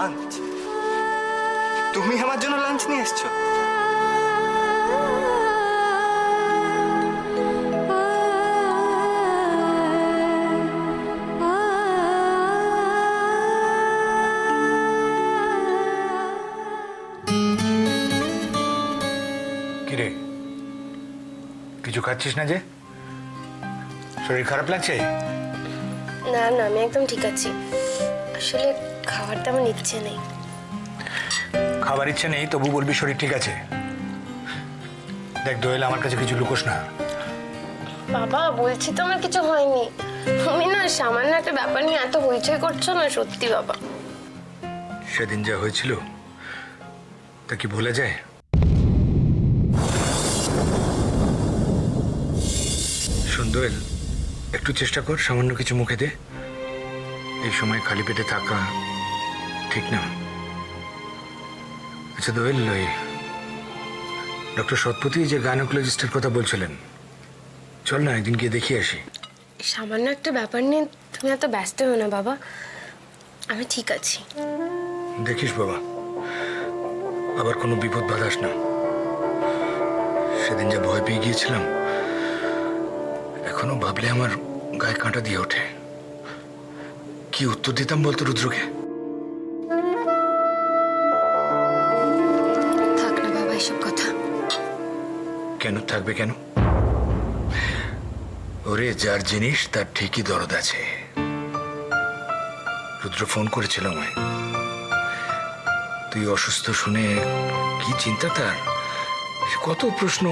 Lunch? তুমি আমার জন্য লাঞ্চ নিয়ে এসছো? কিরে, কিছু খাচ্ছিস না যে? শরীর খারাপ লাগছে? না না, আমি একদম ঠিক আছি। আসলে খাবার তেমন ইচ্ছে নেই। খাবার ইচ্ছে নেই তবু বলবি শরীর ঠিক আছে? দেখ দোয়েল, আমার কাছে কিছু লুকোস না। বাবা বলছি তো আমার কিছু হয়নি। তুমি না সামান্য একটা ব্যাপার নিয়ে এত হইচই করছো না, সত্যি বাবা। সেদিন যা হয়েছিল তা কি ভুলে যায়? শোন দোয়েল, একটু চেষ্টা কর, সামান্য কিছু মুখে দে। এই সময় খালি পেটে থাকা ঠিক না। আচ্ছা দোয়েল, ওই ডক্টর সৎপতি যে গাইনোকোলজিস্টের কথা বলছিলেন, চল না একদিন গিয়ে দেখিয়ে আসি। সামান্য একটা ব্যাপার নিয়ে তুমি এত ব্যস্ত হও না বাবা, আমি ঠিক আছি। দেখিস বাবা, আবার কোনো বিপদ বাধাস না। সেদিন যা ভয় পেয়ে গিয়েছিলাম, এখনো ভাবলে আমার গায়ে কাঁটা দিয়ে ওঠে। কি উত্তর দিতাম বলতো রুদ্রকে? থাক না বাবা এসব কথা। কেন থাকবে কেন? ওরে, যার জিনিস তার ঠিকই দরদ আছে। রুদ্র ফোন করেছিল আমায়। তুই অসুস্থ শুনে কি চিন্তা তার, কত প্রশ্ন।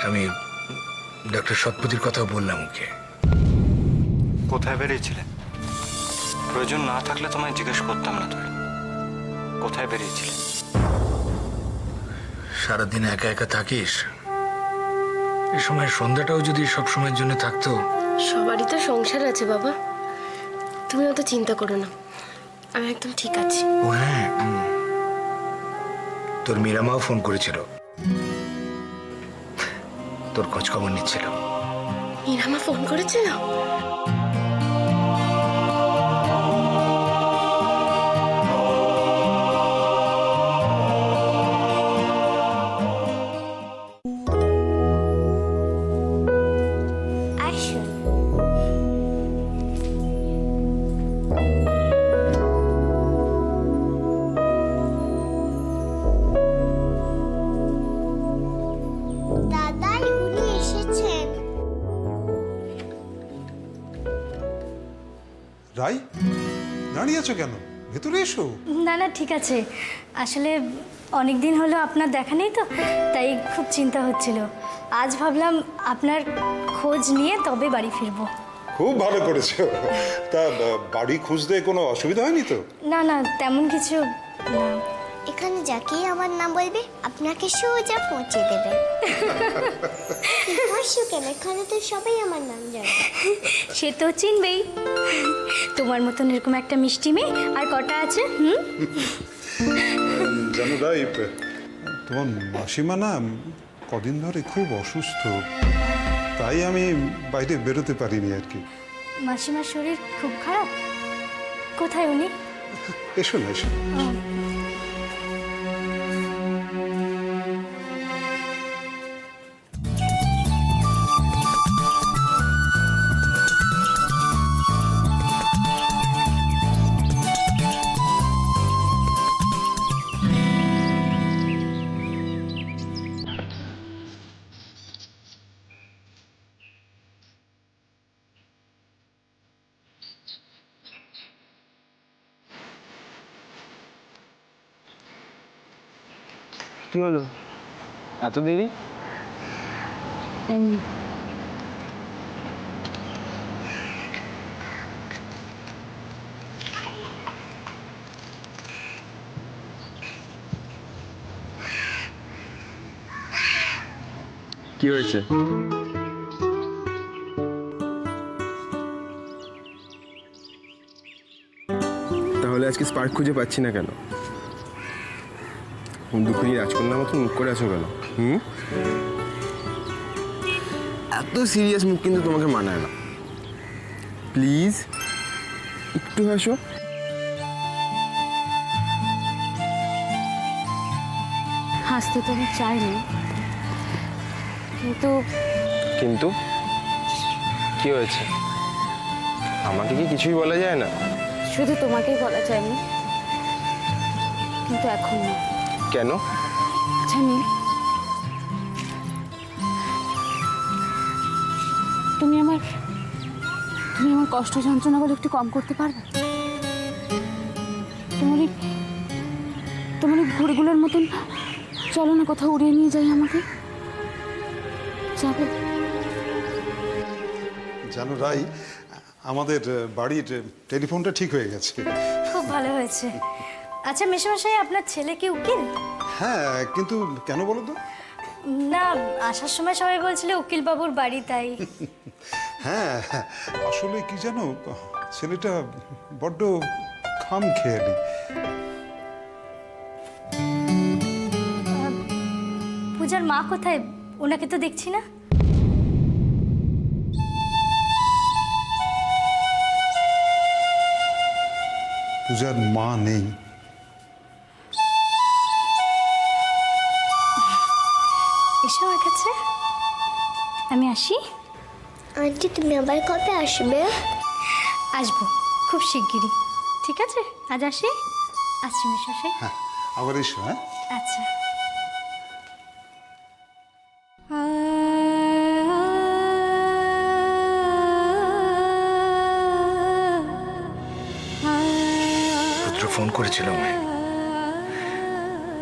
আমি ডক্টর সৎপতির কথা বললাম ওকে। কোথায় বেরিয়েছিলে? প্রয়োজন না থাকলে তোমায় জিজ্ঞেস করতাম না। তুই কোথায় বেরিয়েছিলে? সারাদিন একা একা থাকিস, এ সময় সন্ধ্যাটাও যদি সব সময়ের জন্য থাকতো। সবারই তো সংসার আছে বাবা, তুমি অত চিন্তা করো না, আমি একদম ঠিক আছি। ও হ্যাঁ, তোর মীরামাও ফোন করেছিল, তোর খোঁজ খবর নিচ্ছিল। মীরামা ফোন করেছিল? রাই, দাঁড়িয়ে আছো কেন? ভেতরে এসো। না না ঠিক আছে, আসলে অনেক দিন হলো আপনার দেখা নেই তো, তাই খুব চিন্তা হচ্ছিল। আজ ভাবলাম আপনার খোঁজ নিয়ে তবে বাড়ি ফিরবো। খুব ভালো করেছো। তা বাড়ি খুঁজতে কোনো অসুবিধা হয়নি তো? না না তেমন কিছু না। এখানে যাকেই আমার নাম বলবে আপনাকে সোজা পৌঁছে দেবে। হাসো কেন? এখানে তো সবাই আমার নাম জানে। সে তো চিনবেই, তোমার মতন এরকম একটা মিষ্টি মেয়ে আর কটা আছে। জানো রাই, তোমার মাসিমা না কদিন ধরে খুব অসুস্থ, তাই আমি বাইরে বেরোতে পারিনি আর কি। মাসিমার শরীর খুব খারাপ? কোথায় উনি? এসো না, এসো। কি হলো এত দেরি? কি হয়েছে? তাহলে আজকে স্পার্ক খুঁজে পাচ্ছি না কেন? দুপুরি রাজকন্যার মতো মুখ করে আছো কেন? এত সিরিয়াস মুখ কিন্তু তোমাকে মানায় না। প্লিজ একটু হাসো। হাসতে তো আমি চাইনি, কিন্তু কিন্তু কি হয়েছে? আমাকে কি কিছুই বলা যায় না? শুধু তোমাকেই বলা চাইনি, কিন্তু এখন না। কেন? জানি তুমি আমার কষ্ট যন্ত্রণাগুলো একটু কম করতে পারবে? তোমার এই ঘুড়িগুলোর মতন চলো না, কোথাও উড়িয়ে নিয়ে যাই আমাকে। যাবে? জানো রাই, আমাদের বাড়ির টেলিফোনটা ঠিক হয়ে গেছে। খুব ভালো হয়েছে। আচ্ছা মেশামশাই, আপনার ছেলে কি উকিল? হ্যাঁ, কিন্তু কেন বলো তো? না, আসার সময় সবাই বলছিল উকিল বাবুর বাড়ি, তাই। হ্যাঁ, আসলে কি জানো, ছেলেটা বড্ড খামখেয়ালি। পূজার মা কোথায়? ওনাকে তো দেখছি না। পূজার মা নেই। এসো আমার কাছে, আমি আসি। আন্টি তুমি আবার কবে আসবে? আসবো খুব শিগগিরই। ঠিক আছে, আজ আসি। আসছি মেশামশাই। হ্যাঁ, আবার এসো। হ্যাঁ, আচ্ছা। রুদ্র ফোন করেছিল আমায়।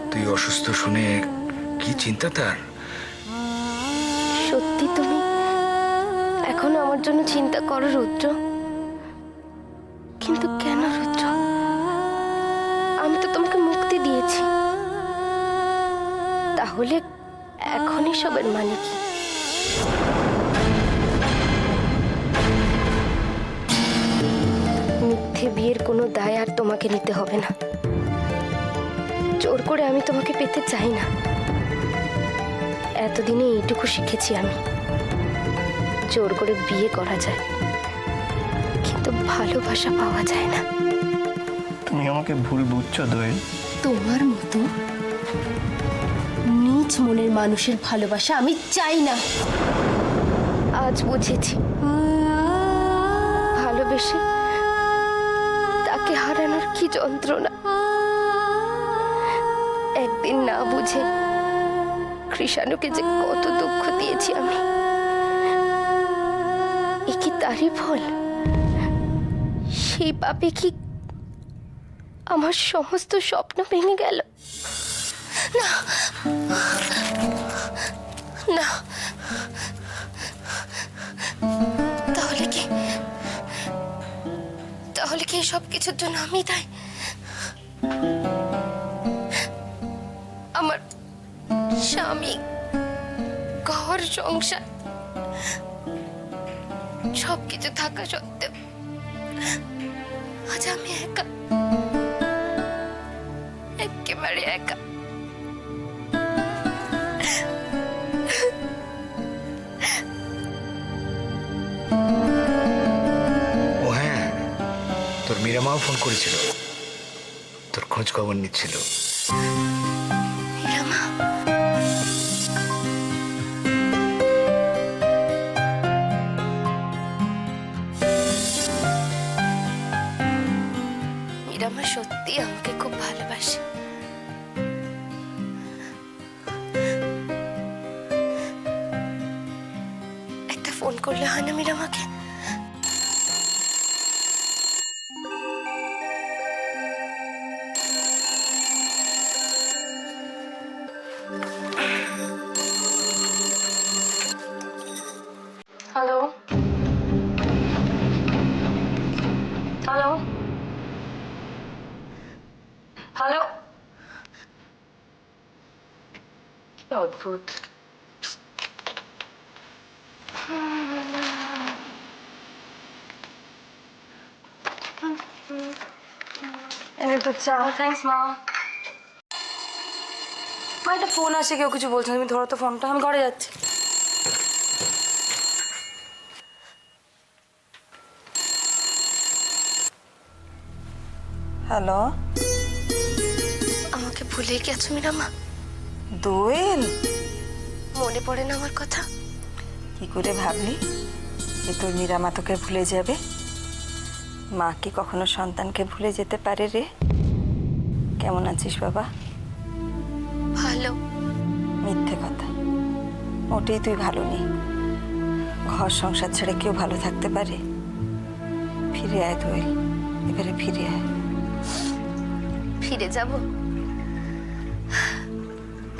তুই অসুস্থ শুনে কি চিন্তা তার। সত্যি তুমি এখনো আমার জন্য চিন্তা করো রুদ্র? কিন্তু কেন রুদ্র? আমি তো তোমাকে মুক্তি দিয়েছি, তাহলে এখন এসবের মানে কি? মিথ্যে বিয়ের কোনো দায় আর তোমাকে নিতে হবে না। জোর করে আমি তোমাকে পেতে চাই না। এতদিনে এইটুকু শিখেছি আমি, জোর করে বিয়ে করা যায়, কিন্তু ভালোবাসা পাওয়া যায় না। তুমি আমাকে ভুল বুঝছো দোয়েল। তোমার মতো নিজ মনের মানুষের ভালোবাসা আমি চাই না। আজ বুঝেছি, ভালোবেসে তাকে হারানোর কি যন্ত্রণা। একদিন না বুঝে কৃষাণুকে যে কত দুঃখ দিয়েছি আমি, এ কি তারই ফল? সেই পাপে কি আমার সমস্ত স্বপ্ন ভেঙে গেল? না না, তাহলে কি সব কিছুর জন্য আমি দায়ী? আমার স্বামী, ঘর, সংসার সবকিছু থাকা সত্ত্বেও আজ আমি একা, একেবারে একা। ও হ্যাঁ, তোর মীরা মাও ফোন করেছিল, তোর খোঁজ খবর নিচ্ছিল। মীরা সত্যি আমাকে খুব ভালোবাসে। একটা ফোন করলে হয় না মীরা আমাকে? হ্যালো হ্যালো হ্যালো, কি অদ্ভুত। তো চা। থ্যাংকস মা। মা, একটা ফোন আসে, কেউ কিছু বলছে, তুমি ধরো তো ফোনটা, আমি ঘরে যাচ্ছি। হ্যালো, আমাকে ভুলে গেছো মীরামা? দোয়েল, মনে পড়ে না আমার কথা? কি করে ভাবলি যে তোর মীরামা তোকে ভুলে যাবে? মা কি কখনো সন্তানকে ভুলে যেতে পারে রে? কেমন আছিস বাবা? ভালো। মিথ্যে কথা, মোটেই তুই ভালো নেই। ঘর সংসার ছেড়ে কেউ ভালো থাকতে পারে? ফিরে আয় দোয়েল, এবারে ফিরে আয়। ফিরে যাব?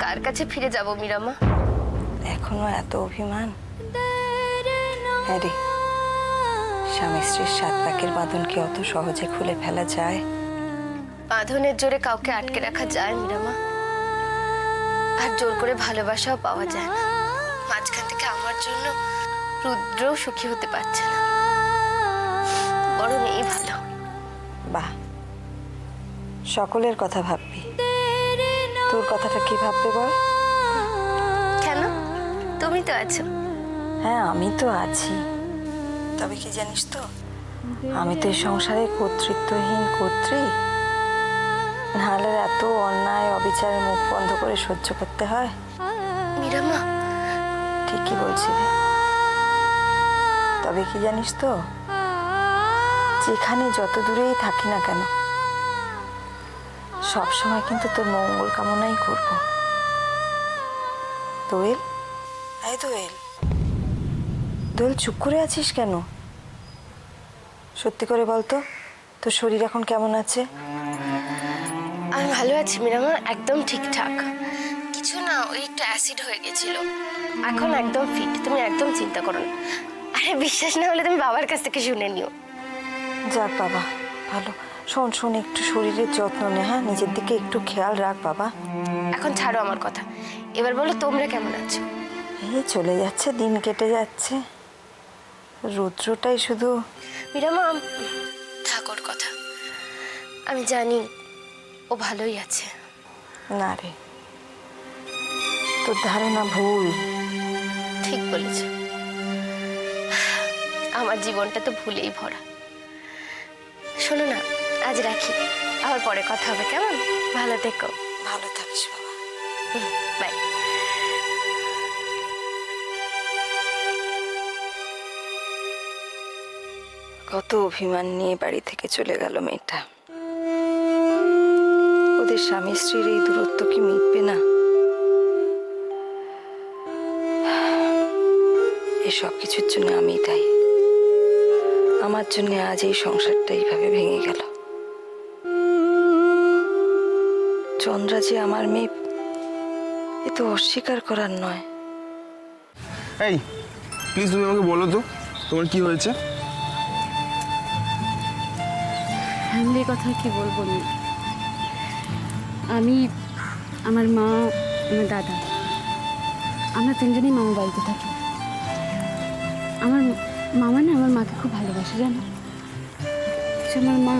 কার কাছে ফিরে যাব মীরামা? এখনো এত অভিমান? হ্যাঁ রে, স্বামী স্ত্রীর সাত পাকের বাঁধন কি অত সহজে খুলে ফেলা যায়? বাঁধনের জোরে কাউকে আটকে রাখা যায় মীরামা, আর জোর করে ভালোবাসাও পাওয়া যায় না। মাঝখান থেকে আমার জন্য রুদ্রও সুখী হতে পারছে না, বরং এই ভালো। বাহ, সকলের কথা ভাববি, তোর কথাটা কি ভাববে বল? কেন? তুমি তো আছো। হ্যাঁ, আমি তো আছি, তবে কি জানিস তো, আমি তো এই সংসারে কর্তৃত্বহীন কর্ত্রী। নাহলে এত অন্যায় অবিচারের মুখ বন্ধ করে সহ্য করতে হয়? মীরামা, ঠিকই বলছি রে। তবে কি জানিস তো, যেখানে যত দূরেই থাকি না কেন, সব সময় কিন্তু তোর মঙ্গল কামনাই করব। দোয়েল, এই দোয়েল, দোয়েল চুপ করে আছিস কেন? সত্যি করে বলতো, তোর শরীর এখন কেমন আছে? আমি ভালো আছি মীরামা, একদম ঠিকঠাক। কিছু না, ওই একটু অ্যাসিড হয়ে গেছিল, এখন একদম ফিট। তুমি একদম চিন্তা করো না। আরে বিশ্বাস না হলে তুমি বাবার কাছ থেকে শুনে নিও। যাক বাবা, ভালো। শোন শোন, একটু শরীরের যত্ন নে, হ্যাঁ? নিজের দিকে একটু খেয়াল রাখ বাবা। এখন ছাড়ো আমার কথা, এবার বলো তোমরা কেমন আছো? এই চলে যাচ্ছে, দিন কেটে যাচ্ছে। রুদ্রটাই শুধু। মীরামা, ঠাকুর কথা আমি জানি, ও ভালোই আছে। না রে, তোর ধারণা ভুল। ঠিক বলেছ, আমার জীবনটা তো ভুলেই ভরা। শোনো না, আজ রাখি, আবার পরে কথা হবে, কেমন? ভালো থেকো। ভালো থাকিস বাবা। বাই। কত অভিমান নিয়ে বাড়ি থেকে চলে গেল মেয়েটা। ওদের স্বামী স্ত্রীর এই দূরত্ব কি মিটবে না? এসব কিছুর জন্য আমি দায়ী। আমার জন্য আজ এই সংসারটা এইভাবে ভেঙে গেল। চন্দ্রা যে আমার মেয়ে, এ তো অস্বীকার করার নয়। এই প্লিজ তুমি আমাকে বলো তো, তোমার কি হয়েছে? ফ্যামিলির কথা কি বলবো না, আমি, আমার মা, আমার দাদা, আমরা তিনজনেই মামার বাড়িতে থাকি। আমার মামা না আমার মাকে খুব ভালোবাসে, জানো? আমার মা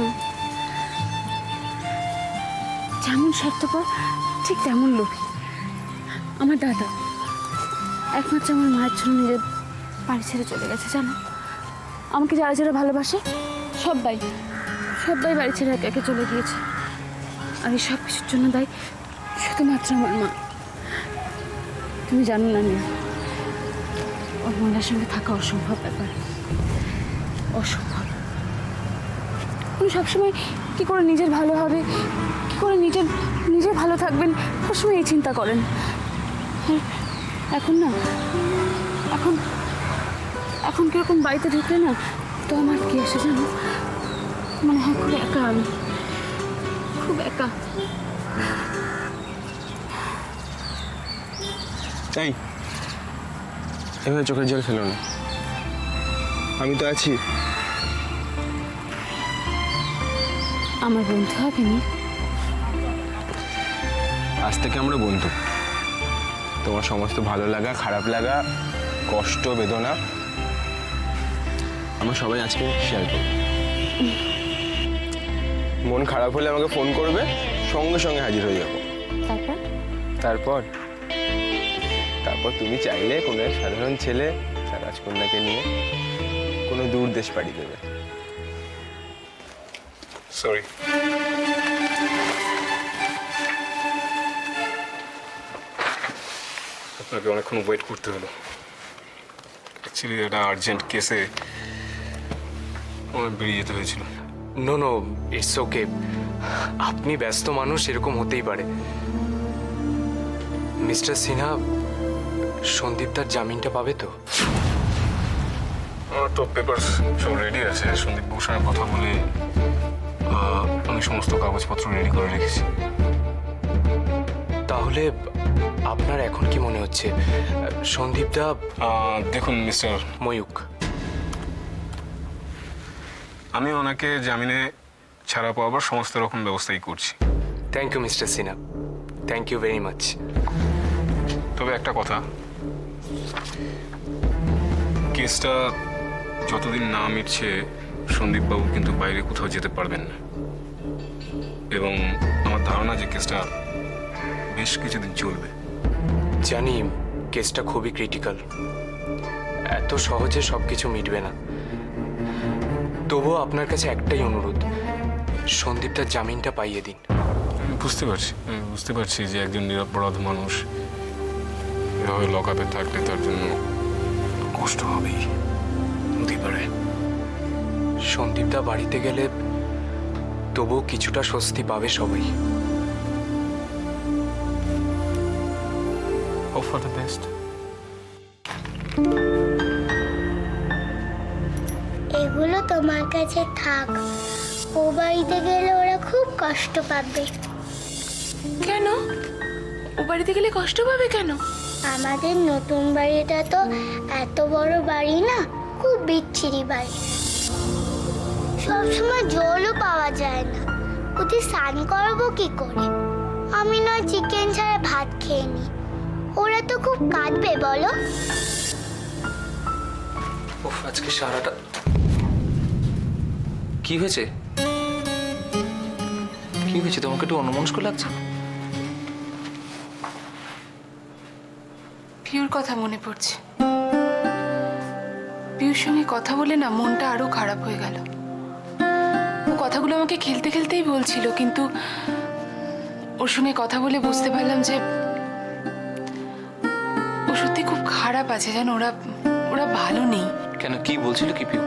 যেমন স্বার্থপর, ঠিক তেমন লোভী। আমার দাদা একমাত্র আমার মায়ের জন্য নিজের বাড়ি ছেড়ে চলে গেছে, জানো? আমাকে যারা যারা ভালোবাসে সবাই সবাই বাড়ি ছেড়ে একে একে চলে গিয়েছে। আর এই সব কিছুর জন্য দায়ী শুধুমাত্র আমার মা। তুমি জানো না মেয়ে, ওর মহিলার সঙ্গে থাকা অসম্ভব ব্যাপার, অসম্ভব। উনি সবসময় কী করে নিজের ভালো হবে, কী করে নিজে ভালো থাকবেন, সবসময় এই চিন্তা করেন। এখন না, এখন কীরকম বাড়িতে ঢুকলে না, তো আমার কি আসে জানো, মনে হয় খুব একা, আমি খুব একা। এই এভাবে চোখের জল ফেলো না, আমি তো আছি। আমার বন্ধু হবে নি? আজ থেকে আমরা বন্ধু। তোমার সমস্ত ভালো লাগা, খারাপ লাগা, কষ্ট, বেদনা আমরা সবাই আজকে শেয়ার করব। মন খারাপ হলে আমাকে ফোন করবে, সঙ্গে সঙ্গে হাজির হয়ে যাবো। তারপর তুমি চাইলে কোনো এক সাধারণ ছেলে তার রাজকন্যাকে নিয়ে কোনো দূর দেশ পাড়ি দেবে। সরি। আপনাকে অনেকক্ষণ ওয়েট করতে হলো। অ্যাকচুয়ালি একটা আর্জেন্ট কেসে আমার বেরিয়ে যেতে হয়েছিল। No no, it's okay. আপনি ব্যস্ত মানুষ, এরকম হতেই পারে। মিস্টার সিনহা, সন্দীপ তার জামিনটা পাবে তো? আমার তো পেপারস সব রেডি আছে। সন্দীপ বাবুর সঙ্গে কথা বলে আমি সমস্ত কাগজপত্র রেডি করে রেখেছি। তাহলে আপনার এখন কি মনে হচ্ছে সন্দীপ দা? দেখুন মিস্টার ময়ূক, আমি ওনাকে জামিনে ছাড়া পাওয়ার সমস্ত রকম ব্যবস্থাই করছি। Thank you mister Sinha, thank you very much. তবে একটা কথা, কেসটা যতদিন না মিটছে সন্দীপবাবু কিন্তু বাইরে কোথাও যেতে পারবেন না, এবং আমার ধারণা যে কেসটা বেশ কিছুদিন চলবে। জানি কেসটা খুবই ক্রিটিক্যাল, এত সহজে সব কিছু মিটবে না। তবুও আপনার কাছে একটাই অনুরোধ, সন্দীপ তার জামিনটা পাইয়ে দিন। বুঝতে পারছি যে একজন নিরপরাধ মানুষ এভাবে লকআপে থাকলে তার জন্য কষ্ট হবেই, হতেই পারে। সন্দীপ দা বাড়িতে গেলে তবুও কিছুটা স্বস্তি পাবে সবাই। Hope for the best. এগুলো তোমার কাছে থাক, ও বাড়িতে গেলে ওরা খুব কষ্ট পাবে। কেন? ও বাড়িতে গেলে কষ্ট পাবে কেন? আমাদের নতুন বাড়িটা তো এত বড় বাড়ি না, খুব বিচ্ছিরি বাড়ি। সবসময় জলও পাওয়া যায় না, ওতে স্নান করবো কি করে? আমি না চিকেন ছাড়া ভাত খেয়ে নি, ওরা তো খুব কাঁদবে বলো। ওহ, আজকে সারাটা কি হয়েছে? কি হয়েছে? তোমাকে একটু অন্যমনস্ক লাগছে। পিউর কথা মনে পড়ছে। পিউর সঙ্গে কথা বলে না মনটা আরো খারাপ হয়ে গেল। ও কথাগুলো আমাকে খেলতে খেলতেই বলছিল, কিন্তু ওর সঙ্গে কথা বলে বুঝতে পারলাম যে ও সত্যি খুব খারাপ আছে। জানো, ওরা ওরা ভালো নেই। কেন, কি বলছিল কি পিউ?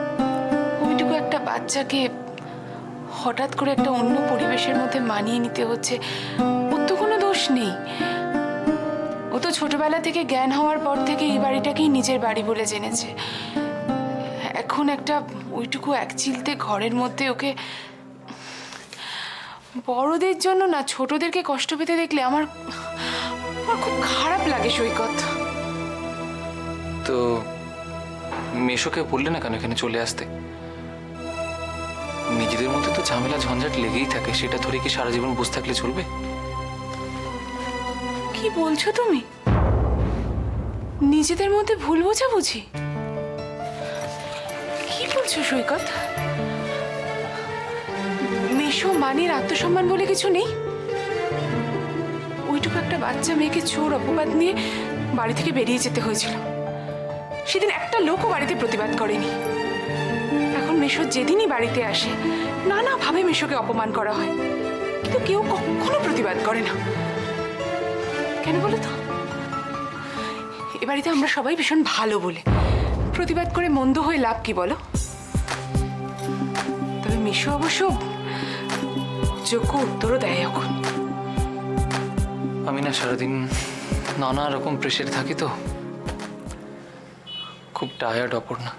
ওইটুকু একটা বাচ্চাকে হঠাৎ করে একটা অন্য পরিবেশের মধ্যে মানিয়ে নিতে হচ্ছে। ওর তো কোনো দোষ নেই। ও তো ছোটবেলা থেকে জ্ঞান হওয়ার পর থেকে এই বাড়িটাকেই নিজের বাড়ি বলে জেনেছে। এখন একটা ওইটুকু এক চিলতে ঘরের মধ্যে ওকে, বড়দের জন্য না ছোটদেরকে কষ্ট পেতে দেখলে আমার খুব খারাপ লাগে সৈকত। তো মেশোকে বললে না কেন এখানে চলে আসতে? নিজেদের মধ্যে তো ঝামেলা ঝঞ্ঝাট লেগেই থাকে, সেটা ধরে কি সারা জীবন বসে থাকলে চলবে? কি বলছো তুমি? নিজেদের মধ্যে ভুল বোঝাবুঝি? কি বলছো সৈকত? মেশো মানির আত্মসম্মান বলে কিছু নেই? ওইটুকু একটা বাচ্চা মেয়েকে চোর অপবাদ নিয়ে বাড়ি থেকে বেরিয়ে যেতে হয়েছিল। সেদিন একটা লোকও বাড়িতে প্রতিবাদ করেনি। এখন মেশো যেদিনই বাড়িতে আসে নানাভাবে মেশোকে অপমান করা হয়, কিন্তু কেউ কখনো প্রতিবাদ করে না। কেন বলো তো? এ বাড়িতে আমরা সবাই ভীষণ ভালো বলে প্রতিবাদ করে মন্দ হয়ে লাভ কি বলো? তবে মেশো অবশ্য যোগ্য উত্তরও দেয় এখন। আমি না সারাদিন নানা রকম প্রেশারে থাকি, তো খুব tired Aparna.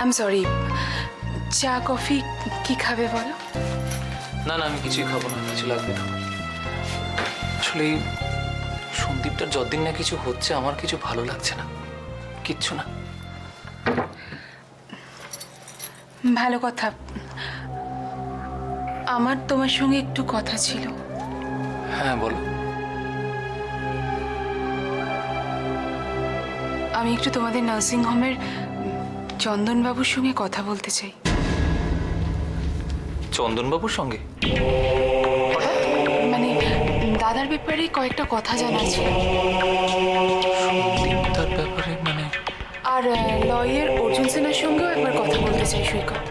I am sorry, চা কফি কি খাবে বলো? না না, আমি কিছুই খাবো না, কিছু লাগবে না। আসলে এই সন্দীপটার যতদিন না কিছু হচ্ছে আমার কিছু ভালো লাগছে না, কিচ্ছু না। ভালো কথা। আমার তোমার সঙ্গে একটু কথা ছিল। হ্যাঁ বলো। আমি একটু তোমাদের নার্সিং হোমের চন্দনবাবুর সঙ্গে কথা বলতে চাই। চন্দনবাবুর সঙ্গে? মানে দাদার ব্যাপারে কয়েকটা কথা জানার ছিল। তার ব্যাপারে মানে? আর লয়ের অর্জুন সেনার সঙ্গেও একবার কথা বলতে চাই সৈকত।